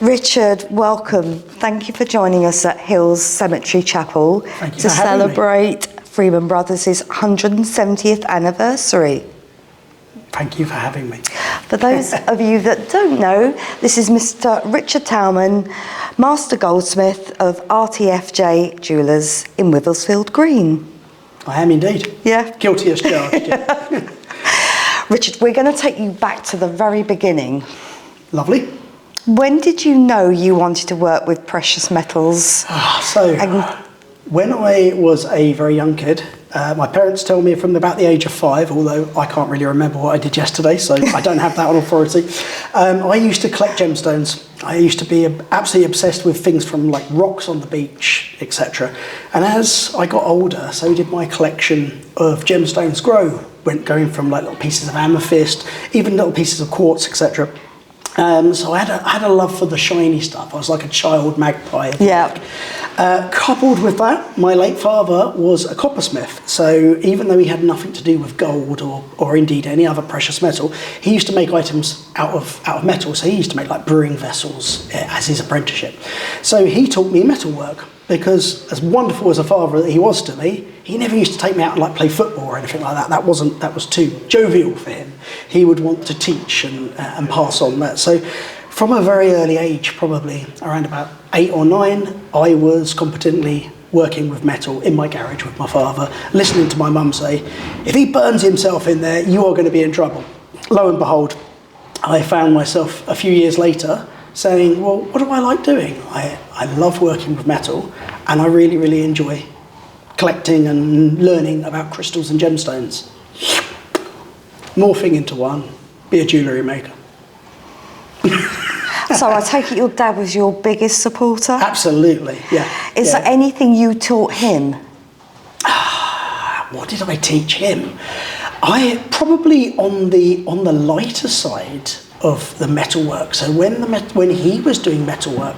Richard, welcome. Thank you for joining us at Hills Cemetery Chapel to celebrate Freeman Brothers' 170th anniversary. Thank you for having me. For those of you that don't know, this is Mr. Richard Talman, Master Goldsmith of RTFJ Jewellers in Wivelsfield Green. I am indeed. Yeah. Guilty as charged. Yeah. Richard, we're going to take you back to the very beginning. Lovely. When did you know you wanted to work with precious metals? When I was a very young kid, my parents tell me from about the age of 5, although I can't really remember what I did yesterday, so I don't have that on authority. I used to collect gemstones. I used to be absolutely obsessed with things from like rocks on the beach, etc. And as I got older, so did my collection of gemstones grow. Going from like little pieces of amethyst, even little pieces of quartz, etc. So I had a love for the shiny stuff. I was like a child magpie. Yeah. Coupled with that, my late father was a coppersmith. So even though he had nothing to do with gold or indeed any other precious metal, he used to make items out of metal. So he used to make like brewing vessels as his apprenticeship. So he taught me metalwork because, as wonderful as a father that he was to me, he never used to take me out and like play football or anything like that. That was too jovial for him. He would want to teach and pass on that. So from a very early age, probably around about 8 or 9, I was competently working with metal in my garage with my father, listening to my mum say, if he burns himself in there, you are going to be in trouble. Lo and behold, I found myself a few years later saying, well, what do I like doing? I love working with metal, and I really, really enjoy collecting and learning about crystals and gemstones. Morphing into one, be a jewellery maker. So I take it your dad was your biggest supporter? Absolutely, yeah. Is there anything you taught him? What did I teach him? I probably on the lighter side of the metalwork. So when he was doing metalwork,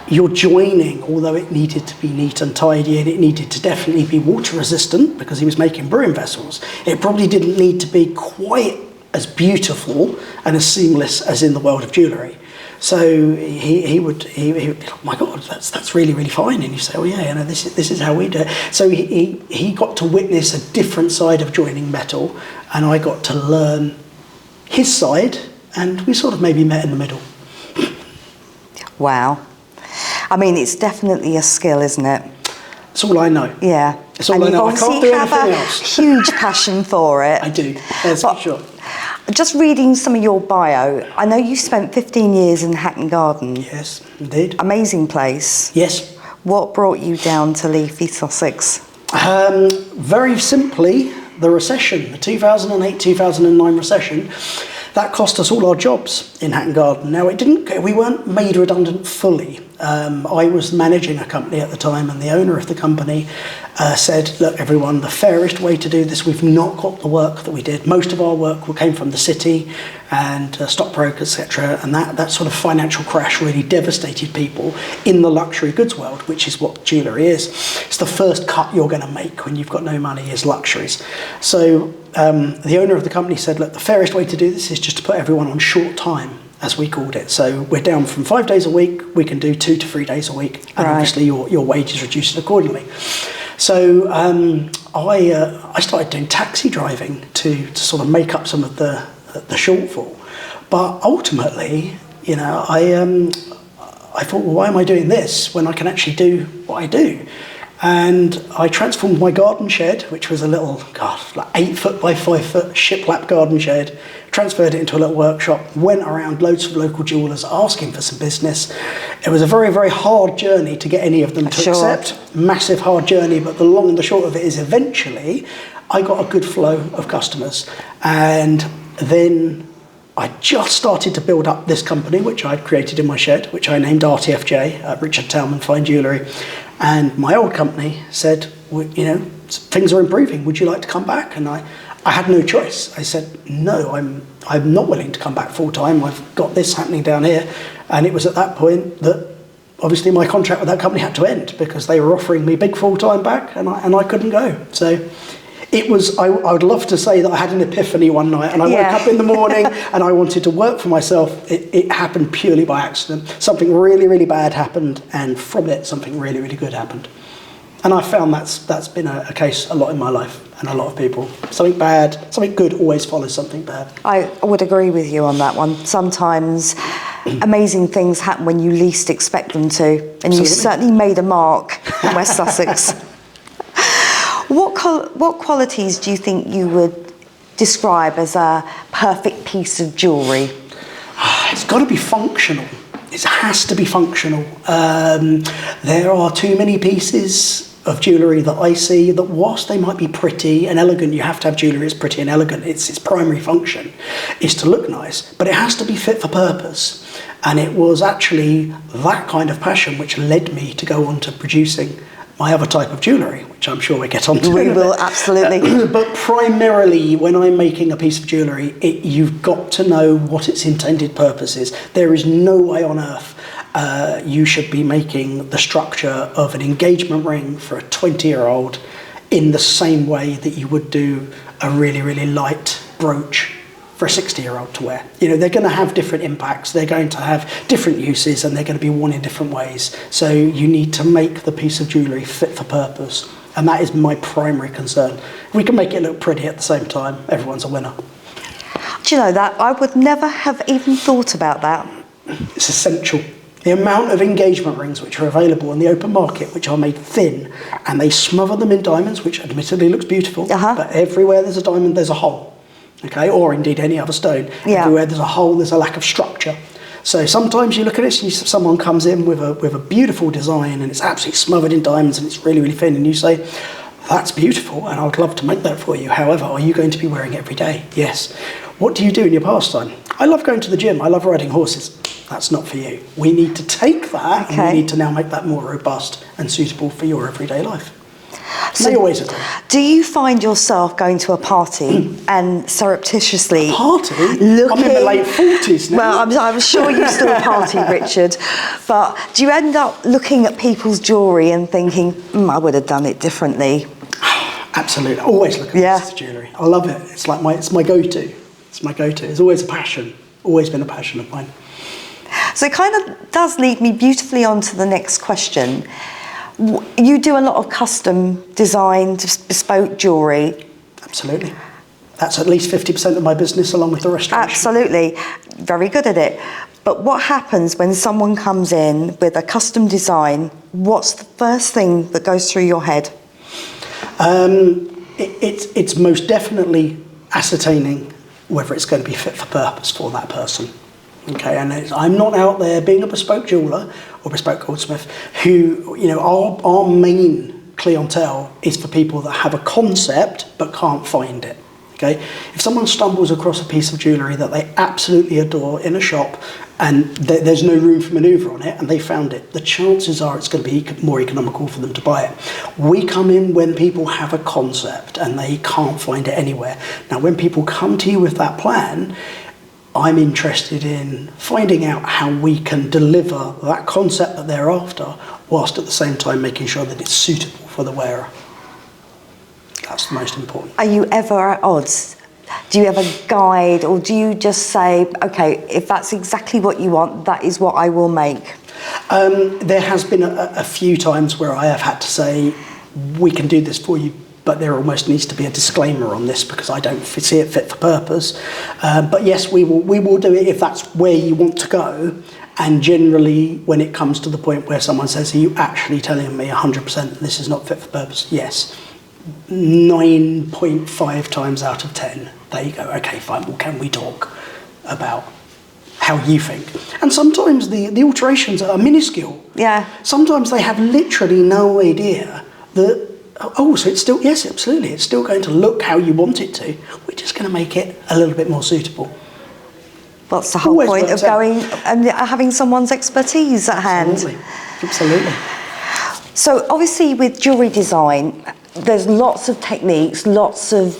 your joining, although it needed to be neat and tidy and it needed to definitely be water resistant because he was making brewing vessels, it probably didn't need to be quite as beautiful and as seamless as in the world of jewellery. So he would oh my God, that's really, really fine. And you say, oh yeah, this is how we do it. So he got to witness a different side of joining metal, and I got to learn his side, and we sort of maybe met in the middle. Wow. I mean, it's definitely a skill, isn't it? It's all I know. Yeah. It's all I know. I can't do anything else. Huge passion for it. I do, that's for sure. Just reading some of your bio, I know you spent 15 years in Hatton Garden. Yes, indeed. Amazing place. Yes. What brought you down to Leafy, Sussex? Very simply, the recession, the 2008-2009 recession. That cost us all our jobs in Hatton Garden. Now, we weren't made redundant fully. I was managing a company at the time, and the owner of the company said, look, everyone, the fairest way to do this, we've not got the work that we did. Most of our work came from the city and stockbrokers, etc. And that sort of financial crash really devastated people in the luxury goods world, which is what jewellery is. It's the first cut you're going to make when you've got no money is luxuries. So the owner of the company said, look, the fairest way to do this is just to put everyone on short time, as we called it. So we're down from 5 days a week, we can do 2 to 3 days a week, and obviously your wage is reduced accordingly. So I started doing taxi driving to sort of make up some of the shortfall. But ultimately, I thought, well, why am I doing this when I can actually do what I do? And I transformed my garden shed, which was a little, like 8 foot by 5 foot shiplap garden shed, transferred it into a little workshop, went around loads of local jewellers asking for some business. It was a very, very hard journey to get any of them to accept. Massive hard journey, but the long and the short of it is eventually I got a good flow of customers. And then I just started to build up this company, which I'd created in my shed, which I named RTFJ, Richard Talman Fine Jewellery. And my old company said, things are improving. Would you like to come back? And I had no choice. I said, no, I'm not willing to come back full time. I've got this happening down here. And it was at that point that obviously my contract with that company had to end because they were offering me big full time back and I couldn't go. So It was, I would love to say that I had an epiphany one night and I woke up in the morning and I wanted to work for myself. It happened purely by accident. Something really, really bad happened, and from it, something really, really good happened. And I found that's been a case a lot in my life, and a lot of people. Something bad, something good always follows something bad. I would agree with you on that one. Sometimes amazing things happen when you least expect them to, and Absolutely. you certainly made a mark in West Sussex. What qualities do you think you would describe as a perfect piece of jewellery? It's got to be functional. It has to be functional. There are too many pieces of jewellery that I see that, whilst they might be pretty and elegant, you have to have jewellery that's pretty and elegant. Its primary function is to look nice, but it has to be fit for purpose. And it was actually that kind of passion which led me to go on to producing my other type of jewellery, which I'm sure we'll get on to. We will, absolutely. But primarily, when I'm making a piece of jewellery, you've got to know what its intended purpose is. There is no way on earth you should be making the structure of an engagement ring for a 20-year-old in the same way that you would do a really, really light brooch for a 60-year-old to wear. You know, they're going to have different impacts, they're going to have different uses, and they're going to be worn in different ways. So you need to make the piece of jewellery fit for purpose. And that is my primary concern. If we can make it look pretty at the same time, everyone's a winner. Do you know that? I would never have even thought about that. It's essential. The amount of engagement rings which are available on the open market, which are made thin, and they smother them in diamonds, which admittedly looks beautiful, but everywhere there's a diamond, there's a hole. Okay, or indeed any other stone. Everywhere there's a hole, there's a lack of structure. So sometimes you look at this and someone comes in with a beautiful design and it's absolutely smothered in diamonds and it's really, really thin, and you say, that's beautiful and I would love to make that for you. However, are you going to be wearing it every day? Yes. What do you do in your pastime? I love going to the gym. I love riding horses. That's not for you. We need to take that and we need to now make that more robust and suitable for your everyday life. So they always agree. Do you find yourself going to a party and surreptitiously looking... I'm in my late 40s now. Well, I'm sure you still party, Richard. But do you end up looking at people's jewellery and thinking, I would have done it differently? Absolutely. I always look at pieces of jewellery. I love it. It's like it's my go-to. It's my go-to. It's always a passion. Always been a passion of mine. So it kind of does lead me beautifully on to the next question. You do a lot of custom designed, bespoke jewellery. Absolutely. That's at least 50% of my business, along with the restoration. Absolutely. Very good at it. But what happens when someone comes in with a custom design? What's the first thing that goes through your head? It's most definitely ascertaining whether it's going to be fit for purpose for that person. Okay, and I'm not out there being a bespoke jeweller or bespoke goldsmith who, you know, our main clientele is for people that have a concept but can't find it. Okay, if someone stumbles across a piece of jewellery that they absolutely adore in a shop and there's no room for manoeuvre on it and they found it, the chances are it's going to be more economical for them to buy it. We come in when people have a concept and they can't find it anywhere. Now, when people come to you with that plan, I'm interested in finding out how we can deliver that concept that they're after, whilst at the same time making sure that it's suitable for the wearer. That's the most important. Are you ever at odds? Do you ever guide, or do you just say, okay, if that's exactly what you want, that is what I will make? There has been a few times where I have had to say, we can do this for you, but there almost needs to be a disclaimer on this because I don't see it fit for purpose. But yes, we will do it if that's where you want to go. And generally, when it comes to the point where someone says, are you actually telling me 100% this is not fit for purpose? Yes. 9.5 times out of 10, there you go. Okay, fine, well, can we talk about how you think? And sometimes the alterations are minuscule. Yeah. Sometimes they have literally no idea that, oh, so it's still, yes, absolutely, it's still going to look how you want it to. We're just going to make it a little bit more suitable. What's the whole point of going and having someone's expertise at hand? Absolutely. So obviously with jewellery design, there's lots of techniques, lots of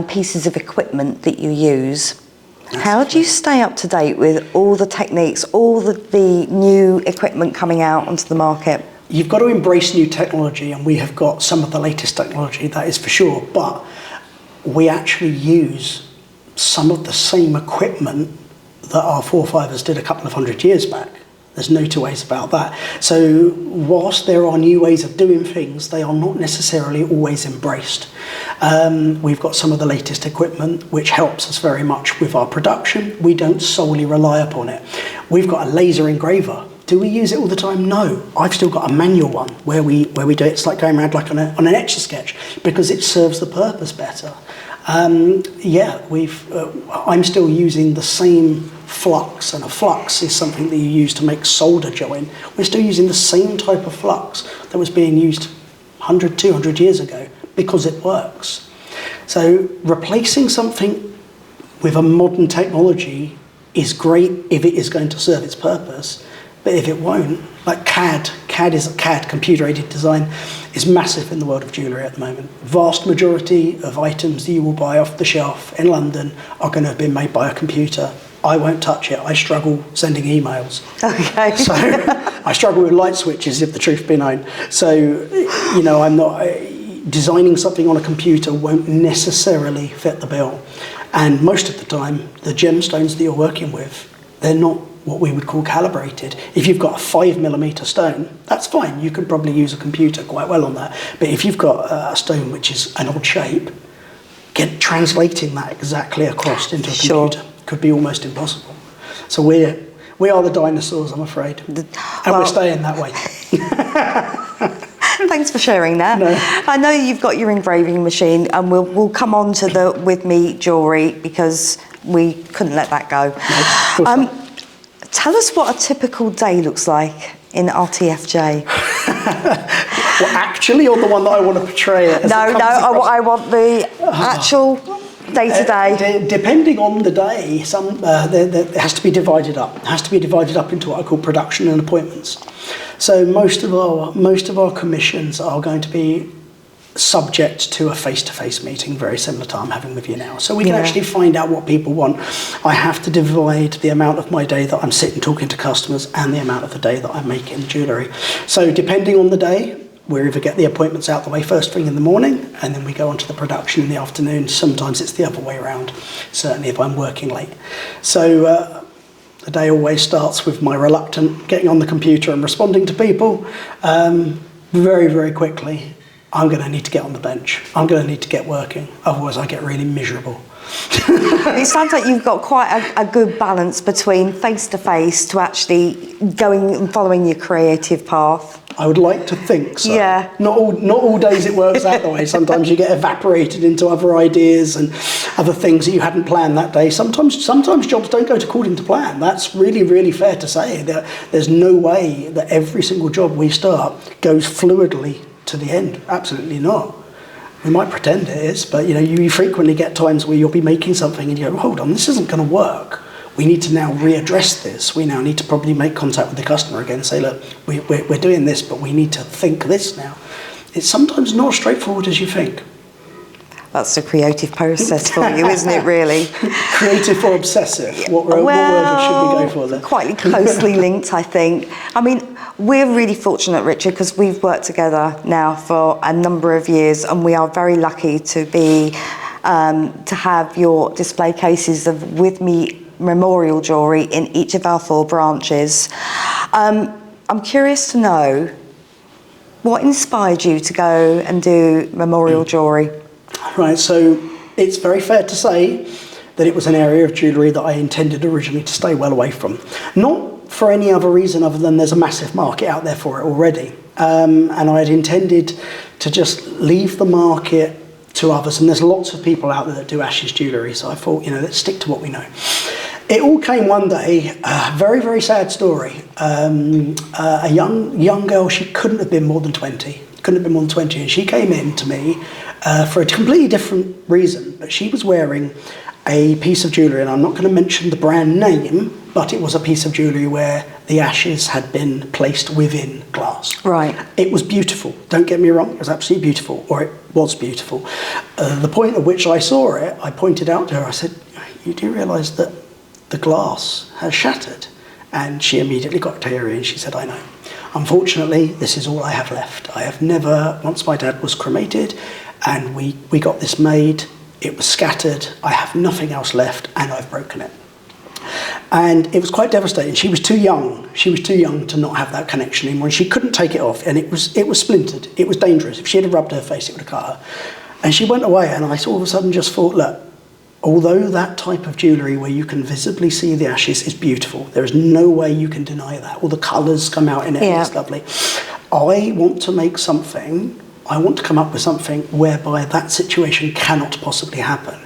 pieces of equipment that you use. How do you stay up to date with all the techniques, all the new equipment coming out onto the market? You've got to embrace new technology, and we have got some of the latest technology, that is for sure. But we actually use some of the same equipment that our forefathers did a couple of hundred years back. There's no two ways about that. So whilst there are new ways of doing things, they are not necessarily always embraced. We've got some of the latest equipment which helps us very much with our production. We don't solely rely upon it. We've got a laser engraver. Do we use it all the time? No. I've still got a manual one where we do it. It's like going around like on an Etch-a-Sketch because it serves the purpose better. I'm still using the same flux, and a flux is something that you use to make solder join. We're still using the same type of flux that was being used 100, 200 years ago because it works. So replacing something with a modern technology is great if it is going to serve its purpose, but if it won't, like CAD, computer-aided design, is massive in the world of jewellery at the moment. Vast majority of items that you will buy off the shelf in London are going to have been made by a computer. I won't touch it. I struggle sending emails. Okay. So I struggle with light switches, if the truth be known. So, I'm not... designing something on a computer won't necessarily fit the bill. And most of the time, the gemstones that you're working with, they're not what we would call calibrated. If you've got a 5mm stone, that's fine. You could probably use a computer quite well on that. But if you've got a stone which is an odd shape, translating that exactly across into a computer could be almost impossible. So we are the dinosaurs, I'm afraid. And we're staying that way. Thanks for sharing that. No. I know you've got your engraving machine, and we'll come on to the WithMe Jewellery because we couldn't let that go. No, tell us what a typical day looks like in RTFJ. Well, actually, on the one that I want to portray it. I want the actual day-to-day. Depending on the day, it has to be divided up. It has to be divided up into what I call production and appointments. So most of our commissions are going to be subject to a face-to-face meeting, very similar to I'm having with you now. So we can actually find out what people want. I have to divide the amount of my day that I'm sitting talking to customers and the amount of the day that I'm making jewellery. So depending on the day, we either get the appointments out the way first thing in the morning and then we go on to the production in the afternoon. Sometimes it's the other way around, certainly if I'm working late. So the day always starts with my reluctant getting on the computer and responding to people. Very, very quickly, I'm going to need to get on the bench. I'm going to need to get working. Otherwise, I get really miserable. It sounds like you've got quite a good balance between face-to-face to actually going and following your creative path. I would like to think so. Yeah. Not all days it works out the way. Sometimes you get evaporated into other ideas and other things that you hadn't planned that day. Sometimes jobs don't go according to plan. That's really, really fair to say. There's no way that every single job we start goes fluidly to the end. Absolutely not. We might pretend it is, but you frequently get times where you'll be making something and you go, hold on, this isn't going to work. We need to now readdress this. We now need to probably make contact with the customer again and say, look, we're doing this, but we need to think this now. It's sometimes not as straightforward as you think. That's the creative process for you, isn't it, really? Creative or obsessive? What word should we go for there? Quite closely linked, I think. I mean, we're really fortunate, Richard, because we've worked together now for a number of years, and we are very lucky to be to have your display cases of WithMe memorial jewellery in each of our 4 branches. I'm curious to know what inspired you to go and do memorial jewellery. Right, so it's very fair to say that it was an area of jewellery that I intended originally to stay well away from. Not for any other reason other than there's a massive market out there for it already. And I had intended to just leave the market to others. And there's lots of people out there that do ashes jewellery. So I thought, let's stick to what we know. It all came one day, a very, very sad story. A young girl, she couldn't have been more than 20. And she came in to me for a completely different reason. But she was wearing a piece of jewellery, and I'm not going to mention the brand name, but it was a piece of jewellery where the ashes had been placed within glass. Right. It was beautiful. Don't get me wrong, it was absolutely beautiful, or it was beautiful. The point at which I saw it, I pointed out to her, I said, you do realise that the glass has shattered? And she immediately got teary and she said, I know. Unfortunately, this is all I have left. I have never, once my dad was cremated and we got this made, it was scattered, I have nothing else left, and I've broken it. And it was quite devastating. She was too young. She was too young to not have that connection anymore. And she couldn't take it off. And it was splintered. It was dangerous. If she had rubbed her face, it would have cut her. And she went away. And I all of a sudden just thought, look, although that type of jewellery where you can visibly see the ashes is beautiful, there is no way you can deny that. All the colours come out in it. Yeah. It's lovely. I want to make something. I want to come up with something whereby that situation cannot possibly happen.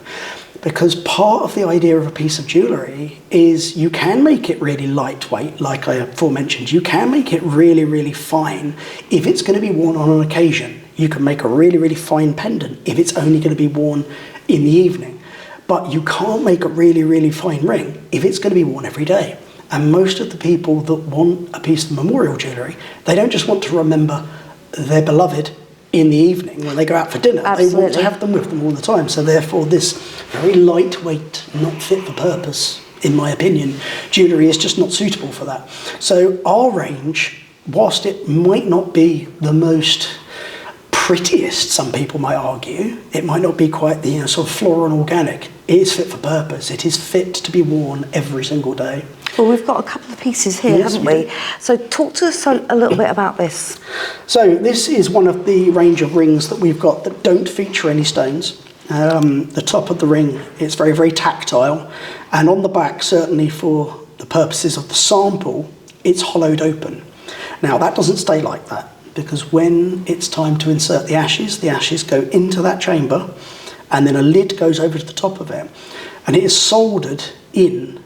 Because part of the idea of a piece of jewellery is you can make it really lightweight, like I aforementioned. You can make it really, really fine if it's going to be worn on an occasion. You can make a really, really fine pendant if it's only going to be worn in the evening. But you can't make a really, really fine ring if it's going to be worn every day. And most of the people that want a piece of memorial jewellery, they don't just want to remember their beloved in the evening when they go out for dinner. Absolutely. They want to have them with them all the time. So therefore this very lightweight, not fit for purpose, in my opinion, jewellery is just not suitable for that. So our range, whilst it might not be the most prettiest, some people might argue, it might not be quite the sort of floral and organic, it is fit for purpose. It is fit to be worn every single day. Well, we've got a couple of pieces here, haven't we? So talk to us a little bit about this. So this is one of the range of rings that we've got that don't feature any stones. The top of the ring is very, very tactile. And on the back, certainly for the purposes of the sample, it's hollowed open. Now, that doesn't stay like that, because when it's time to insert the ashes go into that chamber, and then a lid goes over to the top of it. And it is soldered in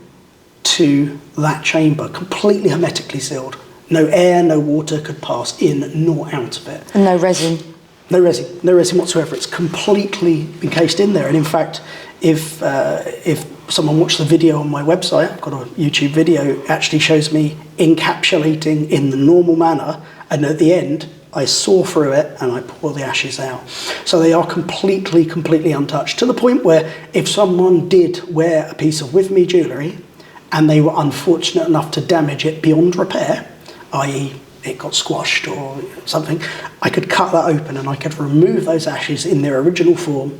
to that chamber, completely hermetically sealed. No air, no water could pass in nor out of it. And no resin? No resin whatsoever. It's completely encased in there. And in fact, if someone watched the video on my website, I've got a YouTube video, it actually shows me encapsulating in the normal manner, and at the end, I saw through it and I pour the ashes out. So they are completely, completely untouched, to the point where if someone did wear a piece of WithMe Jewellery and they were unfortunate enough to damage it beyond repair, i.e. it got squashed or something, I could cut that open and I could remove those ashes in their original form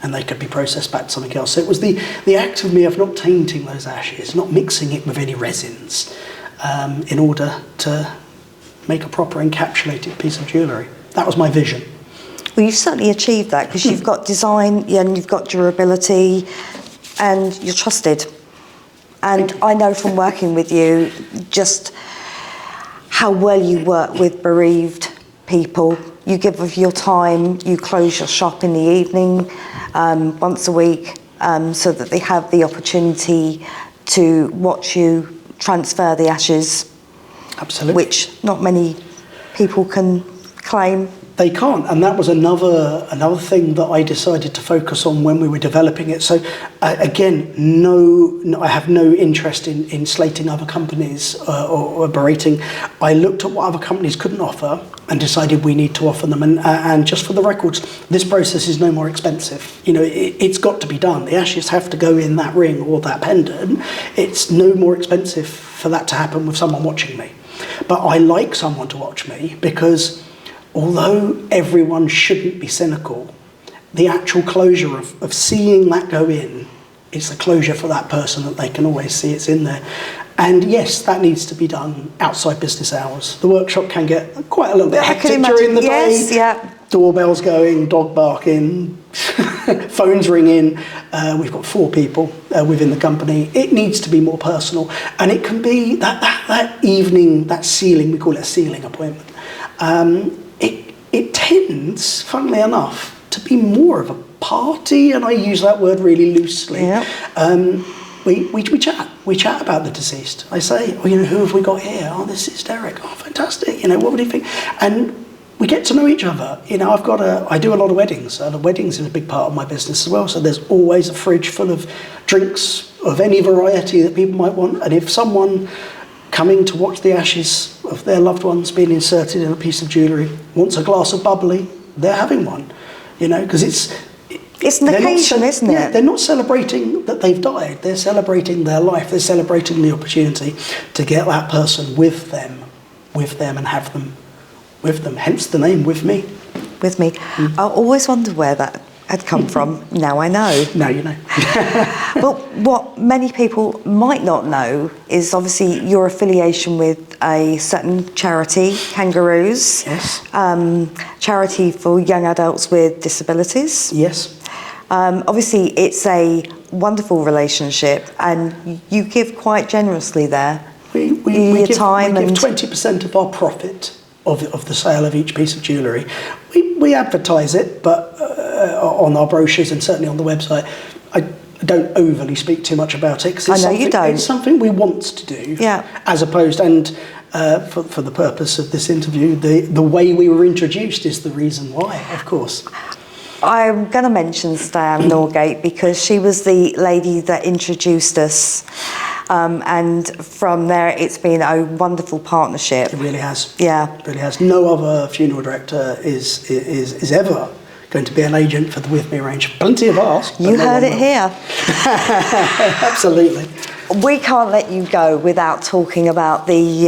and they could be processed back to something else. So it was the act of me of not tainting those ashes, not mixing it with any resins, in order to make a proper encapsulated piece of jewellery. That was my vision. Well, you've certainly achieved that, because you've got design and you've got durability and you're trusted. And I know from working with you just how well you work with bereaved people. You give of your time, you close your shop in the evening once a week, so that they have the opportunity to watch you transfer the ashes. Absolutely. Which not many people can claim. They can't, and that was another thing that I decided to focus on when we were developing it. So again, I have no interest in slating other companies or berating. I looked at what other companies couldn't offer and decided we need to offer them. And just for the records, this process is no more expensive. You know, it's got to be done. The ashes have to go in that ring or that pendant. It's no more expensive for that to happen with someone watching me. But I like someone to watch me, because although everyone shouldn't be cynical, the actual closure of seeing that go in is the closure for that person, that they can always see it's in there. And yes, that needs to be done outside business hours. The workshop can get quite a little bit hectic during the day. Yes, yeah. Doorbells going, dog barking, phones ringing. We've got 4 people within the company. It needs to be more personal. And it can be that evening, that ceiling, we call it a ceiling appointment. It tends, funnily enough, to be more of a party, and I use that word really loosely. Yeah. We chat about the deceased. I say, oh, you know, who have we got here? Oh, this is Derek. Oh, fantastic. You know, what would you think? And we get to know each other. You know, I do a lot of weddings. And weddings is a big part of my business as well. So there's always a fridge full of drinks of any variety that people might want. And if someone coming to watch the ashes of their loved ones being inserted in a piece of jewellery wants a glass of bubbly, they're having one. You know, because it's an occasion, isn't it? Yeah, they're not celebrating that they've died. They're celebrating their life. They're celebrating the opportunity to get that person with them and have them with them. Hence the name WithMe. WithMe. I always wonder where that had come from. Now I know. Now you know. But what many people might not know is obviously your affiliation with a certain charity, Kangaroos. Yes. Charity for young adults with disabilities. Yes. Obviously, it's a wonderful relationship, and you give quite generously there. We give 20% of our profit of the sale of each piece of jewellery. We advertise it, but on our brochures and certainly on the website, I don't overly speak too much about it, because it's something we want to do. Yeah. As opposed, and for the purpose of this interview, the way we were introduced is the reason why, of course. I'm going to mention Stan Norgate because she was the lady that introduced us, and from there it's been a wonderful partnership. It really has. Yeah. It really has. No other funeral director is ever going to be an agent for the WithMe range. Plenty of ask. You heard it here. Absolutely. We can't let you go without talking about the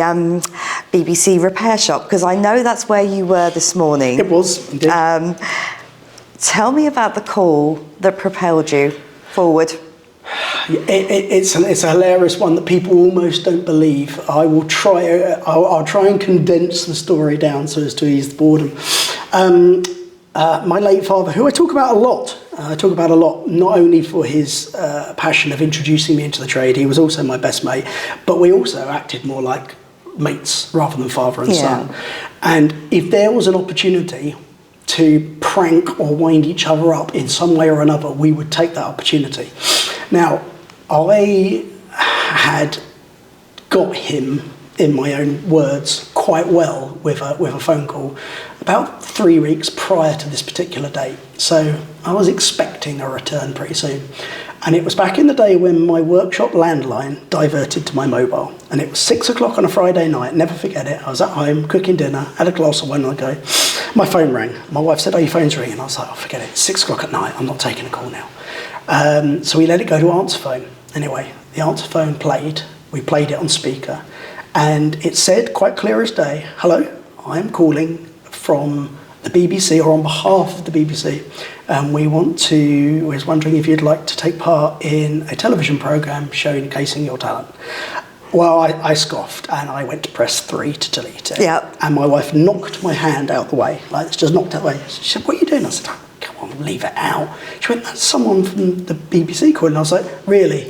BBC repair shop, because I know that's where you were this morning. It was, indeed. Tell me about the call that propelled you forward. It's a hilarious one that people almost don't believe. I'll try and condense the story down so as to ease the boredom. My late father, who I talk about a lot, not only for his passion of introducing me into the trade, he was also my best mate, but we also acted more like mates rather than father and son. And if there was an opportunity to prank or wind each other up in some way or another, we would take that opportunity. Now, I had got him, in my own words, quite well with a phone call about 3 weeks prior to this particular date. So I was expecting a return pretty soon. And it was back in the day when my workshop landline diverted to my mobile. And it was 6 o'clock on a Friday night, never forget it. I was at home cooking dinner, had a glass of wine, and I go, my phone rang. My wife said, oh, your phone's ringing. I was like, oh, forget it, it's 6 o'clock at night, I'm not taking a call now. So we let it go to answer phone. Anyway, the answer phone played, we played it on speaker, and it said quite clear as day, hello, I'm calling from the BBC, or on behalf of the BBC, and we was wondering if you'd like to take part in a television programme showcasing your talent. Well, I scoffed, and I went to press 3 to delete it. Yeah. And my wife knocked my hand out the way, like just knocked it away. She said, what are you doing? I said, oh, come on, leave it out. She went, that's someone from the BBC calling. I was like, really?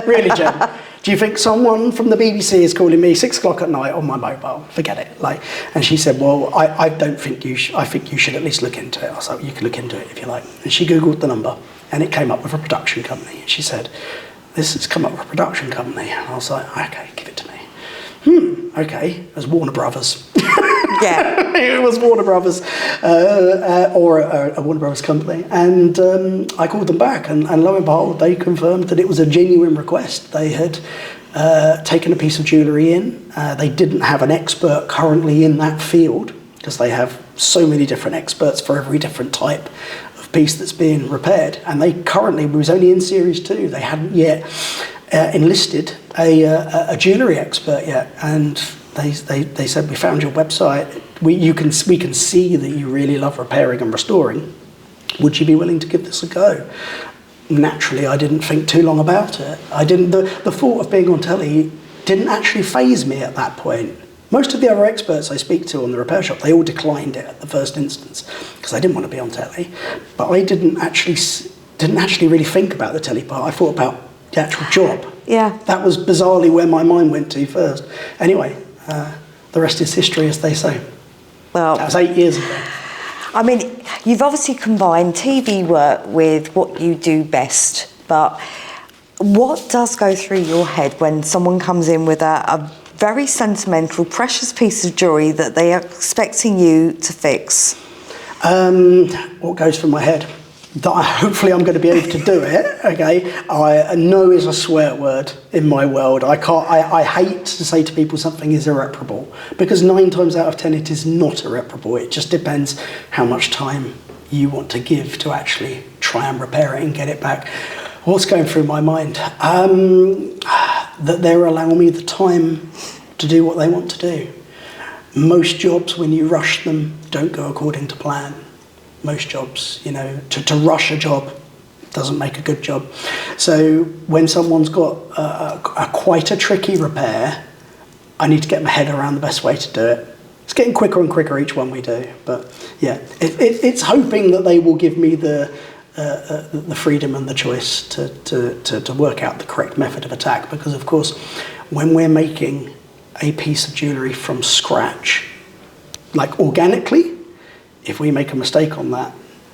Really, Jen? Do you think someone from the BBC is calling me 6 o'clock at night on my mobile? Forget it. And she said, well, I don't think I think you should at least look into it. I was like, you can look into it if you like. And she Googled the number, and it came up with a production company. And she said, this has come up with a production company. And I was like, okay, give it to me. Okay, it was Warner Brothers. Yeah. It was Warner Brothers, or a Warner Brothers company. And I called them back, and lo and behold, they confirmed that it was a genuine request. They had taken a piece of jewellery in. They didn't have an expert currently in that field, because they have so many different experts for every different type of piece that's being repaired. And they currently, we was only in series 2, they hadn't yet enlisted a jewellery expert yet. And they said, we found your website, we can see that you really love repairing and restoring. Would you be willing to give this a go? Naturally, I didn't think too long about it. The thought of being on telly didn't actually faze me at that point. Most of the other experts I speak to on the repair shop, they all declined it at the first instance because they didn't want to be on telly. But I didn't actually really think about the telly part. I thought about the actual job. Yeah. That was bizarrely where my mind went to first. Anyway, the rest is history, as they say. Well, that was 8 years ago. I mean, you've obviously combined TV work with what you do best, but what does go through your head when someone comes in with a very sentimental, precious piece of jewellery that they are expecting you to fix? What goes through my head? That hopefully I'm going to be able to do it. Okay, I know is a swear word in my world. I hate to say to people something is irreparable, because 9 times out of 10 it is not irreparable. It just depends how much time you want to give to actually try and repair it and get it back. What's going through my mind? That they're allowing me the time to do what they want to do. Most jobs, when you rush them, don't go according to plan. most jobs. You know, to rush a job doesn't make a good job. So when someone's got quite a tricky repair, I need to get my head around the best way to do it. It's getting quicker and quicker each one we do, but yeah, it's hoping that they will give me the freedom and the choice to work out the correct method of attack, because of course when we're making a piece of jewellery from scratch, like organically, if we make a mistake on that,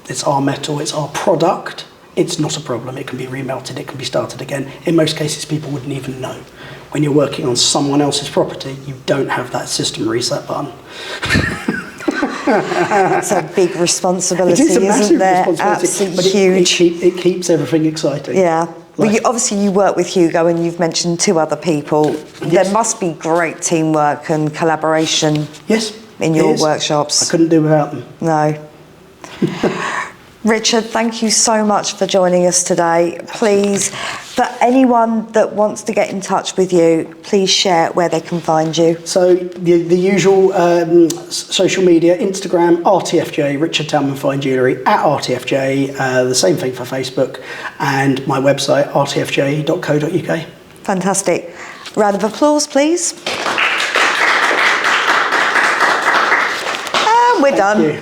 it's our metal, it's our product, it's not a problem. It can be remelted, it can be started again. In most cases, people wouldn't even know. When you're working on someone else's property, you don't have that system reset button. It's a big responsibility, it is a massive isn't there? responsibility, Absolutely but huge. it keeps everything exciting. Yeah. Well, Like- obviously you work with Hugo, and you've mentioned 2 other people. Yes. There must be great teamwork and collaboration Yes, in it your is. workshops. I couldn't do without them. No. Richard, thank you so much for joining us today. Please, for anyone that wants to get in touch with you, please share where they can find you. So the usual social media, Instagram, RTFJ, Richard Talman Fine Jewellery, at RTFJ, the same thing for Facebook, and my website, rtfj.co.uk. Fantastic. Round of applause, please. And we're done.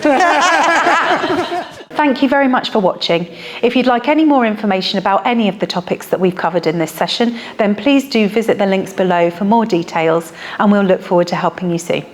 Thank you very much for watching. If you'd like any more information about any of the topics that we've covered in this session, then please do visit the links below for more details, and we'll look forward to helping you soon.